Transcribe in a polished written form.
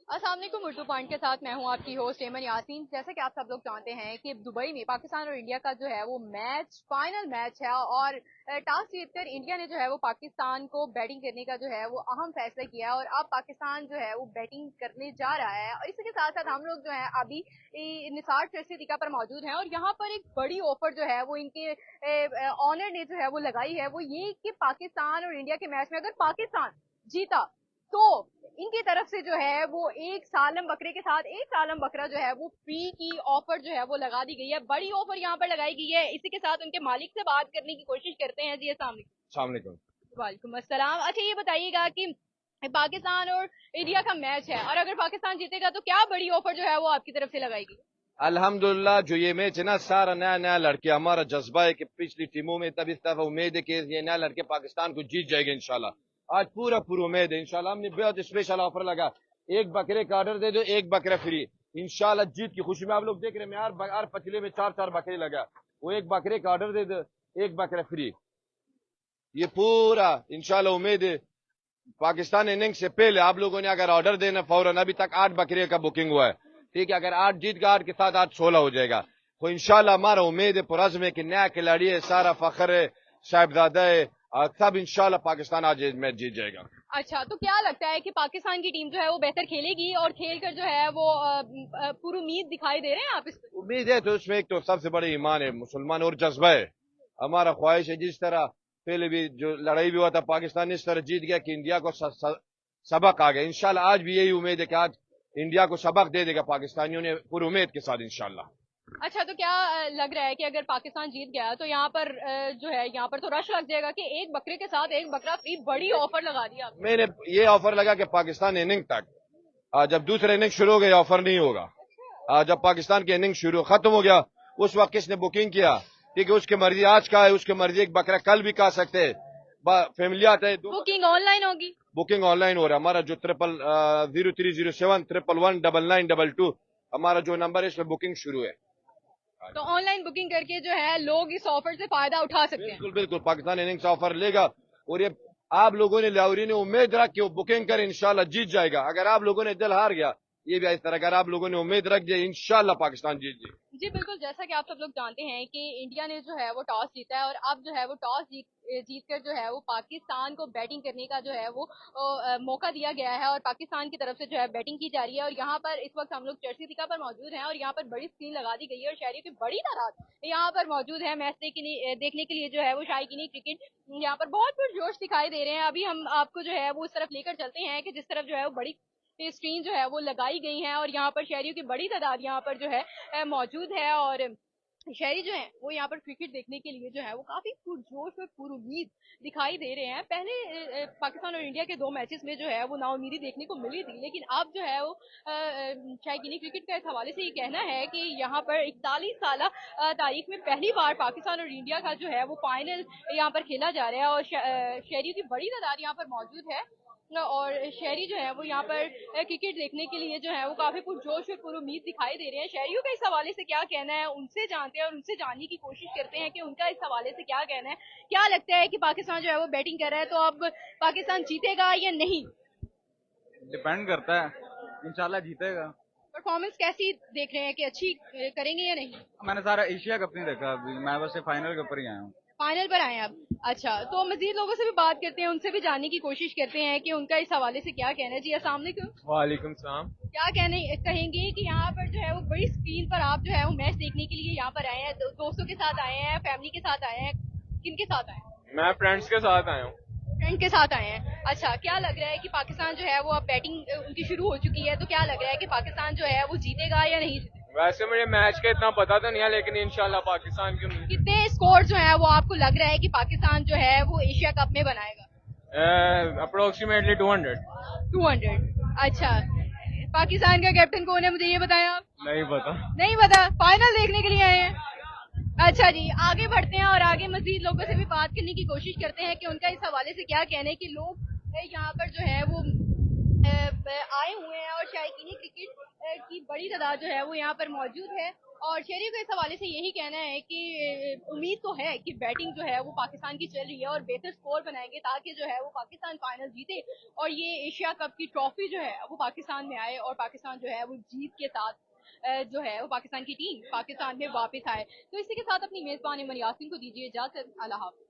अस्सलाम वालेकुम। उर्दू पॉइंट के साथ मैं हूं आपकी होस्ट एमन यासीन। जैसे कि आप सब लोग जानते हैं कि दुबई में पाकिस्तान और इंडिया का जो है वो मैच फाइनल मैच है और टॉस जीतकर इंडिया ने जो है वो पाकिस्तान को बैटिंग करने का जो है वो अहम फैसला किया और अब पाकिस्तान जो है वो बैटिंग करने जा रहा है। और इसी के साथ साथ हम लोग जो है अभी निसार चर्चिका पर मौजूद हैं और यहाँ पर एक बड़ी ऑफर जो है वो इनके ऑनर ने जो है वो लगाई है, वो ये कि पाकिस्तान और इंडिया के मैच में अगर पाकिस्तान जीता तो इनकी तरफ से जो है वो एक सालम बकरे के साथ एक सालम बकरा जो है वो फ्री की ऑफर जो है वो लगा दी गई है। बड़ी ऑफर यहाँ पर लगाई गई है। इसी के साथ उनके मालिक से बात करने की कोशिश करते हैं। जी अस्सलाम अस्सलाम। वालेकुम अस्सलाम। अच्छा ये बताइएगा कि पाकिस्तान और इंडिया का मैच है और अगर पाकिस्तान जीतेगा तो क्या बड़ी ऑफर जो है वो आपकी तरफ से लगाई गई? अल्हम्दुलिल्लाह जो ये मैच है ना, सारा नया नया लड़के, हमारा जज्बा है कि पिछली टीमों में तब इस तरह उम्मीद है कि ये नया लड़के पाकिस्तान को जीत जाएगा इंशाल्लाह। आज पूरा उम्मीद है इंशाल्लाह। हमने बहुत स्पेशल ऑफर लगा, एक बकरे का ऑर्डर दे दो एक बकरा फ्री इंशाल्लाह। जीत की खुशी में आप लोग देख रहे हैं, हर पचले में 4-4 बकरे लगा, वो एक बकरे का ऑर्डर दे दो एक बकरा फ्री। ये पूरा इंशाल्लाह उम्मीद है। पाकिस्तान इनिंग से पहले आप लोगों ने अगर ऑर्डर देना फौरन, अभी तक 8 बकरे का बुकिंग हुआ है, ठीक है। अगर 8 जीत गया, 8 के साथ 8 16 हो जाएगा। तो इंशाल्लाह हमारा उम्मीद है पुरज़्म है कि नया खिलाड़ी है, सारा फख्र है, साहिबजादा है, सब इंशाल्लाह पाकिस्तान आज मैच जीत जाएगा। अच्छा, तो क्या लगता है कि पाकिस्तान की टीम जो है वो बेहतर खेलेगी और खेल कर जो है वो पूरी उम्मीद दिखाई दे रहे हैं आप इस पर? उम्मीद है तो उसमें एक तो सबसे बड़ी ईमान है मुसलमान और जज्बा है। हमारा ख्वाहिश है जिस तरह पहले भी जो लड़ाई भी हुआ था पाकिस्तान इस तरह जीत गया कि इंडिया को सबक आ गया। इंशाल्लाह आज भी यही उम्मीद है कि आज इंडिया को सबक दे देगा पाकिस्तानियों ने पूरी उम्मीद के साथ इंशाल्लाह। अच्छा, तो क्या लग रहा है कि अगर पाकिस्तान जीत गया तो यहाँ पर जो है यहाँ पर तो रश लग जाएगा कि एक बकरे के साथ एक बकरा फ्री, बड़ी ऑफर लगा दी आपने। मैंने ये ऑफर लगा कि पाकिस्तान इनिंग तक, जब दूसरा इनिंग शुरू हो गया ऑफर नहीं होगा। जब पाकिस्तान की इनिंग शुरू खत्म हो गया उस वक्त किसने बुकिंग किया, ठीक है, उसकी मर्जी आज का है, उसकी मर्जी एक बकरा कल भी खा सकते हैं। फैमिली आता है, बुकिंग ऑनलाइन होगी? बुकिंग ऑनलाइन हो रहा है। हमारा जो 0307119922 हमारा जो नंबर है इसमें बुकिंग शुरू है। तो ऑनलाइन बुकिंग करके जो है लोग इस ऑफर से फायदा उठा सकते हैं। बिल्कुल बिल्कुल, पाकिस्तान इनिंग्स ऑफर लेगा और ये आप लोगों ने लाहौरी ने उम्मीद रख के वो बुकिंग कर इंशाल्लाह जीत जाएगा। अगर आप लोगों ने दिल हार गया ये भी इस तरह, अगर आप लोगों ने उम्मीद रख दिया इंशाल्लाह पाकिस्तान जीत जाएगी। जी बिल्कुल, जैसा कि आप सब लोग जानते हैं कि इंडिया ने जो है वो टॉस जीता है और अब जो है वो टॉस जीत कर जो है वो पाकिस्तान को बैटिंग करने का जो है वो मौका दिया गया है और पाकिस्तान की तरफ से जो है बैटिंग की जा रही है। और यहाँ पर इस वक्त हम लोग चर्चिका पर मौजूद हैं और यहाँ पर बड़ी स्क्रीन लगा दी गई है और शहरी की बड़ी तादाद यहाँ पर मौजूद है मैच देखने के लिए जो है वो शायकीनी क्रिकेट यहाँ पर बहुत पुरजोश दिखाई दे रहे हैं। अभी हम आपको जो है वो उस तरफ लेकर चलते हैं कि जिस तरफ जो है वो बड़ी स्क्रीन जो है वो लगाई गई है और यहाँ पर शहरियों की बड़ी तादाद यहाँ पर जो है मौजूद है और शहरी जो है वो यहाँ पर क्रिकेट देखने के लिए जो है वो काफी पुरजोश और पुरुम्मीद दिखाई दे रहे हैं। पहले पाकिस्तान और इंडिया के 2 मैचेस में जो है वो नाउमीदी देखने को मिली थी, लेकिन अब जो है वो शायकीनी क्रिकेट का इस हवाले से ये कहना है कि यहाँ पर 41 साल तारीख में पहली बार पाकिस्तान और इंडिया का जो है वो फाइनल यहाँ पर खेला जा रहा है और शहरियों की बड़ी तादाद यहाँ पर मौजूद है और शहरी जो है वो यहाँ पर क्रिकेट देखने के लिए जो है वो काफी पुरजोश और पुरुम्मीद दिखाई दे रहे हैं। शहरियों का इस हवाले से क्या कहना है उनसे जानते हैं और उनसे जानने की कोशिश करते हैं कि उनका इस हवाले से क्या कहना है। क्या लगता है कि पाकिस्तान जो है वो बैटिंग कर रहा है तो अब पाकिस्तान जीतेगा या नहीं? डिपेंड करता है, इंशाल्लाह जीतेगा। परफॉर्मेंस कैसी देख रहे हैं कि अच्छी करेंगे या नहीं? मैंने सारा एशिया कप नहीं देखा अभी, मैं बस फाइनल के ऊपर ही आया हूँ। फाइनल पर आए हैं आप? अच्छा, तो मजीद लोगों से भी बात करते हैं, उनसे भी जानने की कोशिश करते हैं कि उनका इस हवाले से क्या कहना है। जी अस्सलाम वालेकुम। वालेकुम सलाम। क्या कहेंगे कि यहाँ पर जो है वो बड़ी स्क्रीन पर आप जो है वो मैच देखने के लिए यहाँ पर आए हैं, दोस्तों के साथ आए हैं, फैमिली के साथ आए हैं, किन के साथ आए हैं? मैं फ्रेंड्स के साथ आया हूँ। फ्रेंड के साथ आए हैं। अच्छा, क्या लग रहा है कि पाकिस्तान जो है वो अब बैटिंग उनकी शुरू हो चुकी है, तो क्या लग रहा है कि पाकिस्तान जो है वो जीतेगा या नहीं जीतेगा? वैसे मुझे मैच का इतना पता तो नहीं है, लेकिन इंशाल्लाह पाकिस्तान की कितने स्कोर जो है वो आपको लग रहा है कि पाकिस्तान जो है वो एशिया कप में बनाएगा? अप्रोक्सीमेटली 200। 200। अच्छा, पाकिस्तान का कैप्टन कौन है मुझे ये बताया आप? नहीं पता। नहीं पता, फाइनल देखने के लिए आए हैं। अच्छा जी, आगे बढ़ते हैं और आगे मजीद लोगों से भी बात करने की कोशिश करते हैं कि उनका इस हवाले से क्या कहना है कि लोग यहाँ पर जो है वो आए हुए हैं और शायकीनी क्रिकेट की बड़ी तादाद जो है वो यहाँ पर मौजूद है اور شہری کا اس حوالے سے یہی کہنا ہے کہ امید تو ہے کہ بیٹنگ جو ہے وہ پاکستان کی چل رہی ہے اور بہتر سکور بنائیں گے تاکہ جو ہے وہ پاکستان فائنل جیتے اور یہ ایشیا کپ کی ٹرافی جو ہے وہ پاکستان میں آئے اور پاکستان جو ہے وہ جیت کے ساتھ جو ہے وہ پاکستان کی ٹیم پاکستان میں واپس آئے. تو اسی کے ساتھ اپنی میزبان ایمن یاسین کو دیجیے اجازت. اللہ حافظ.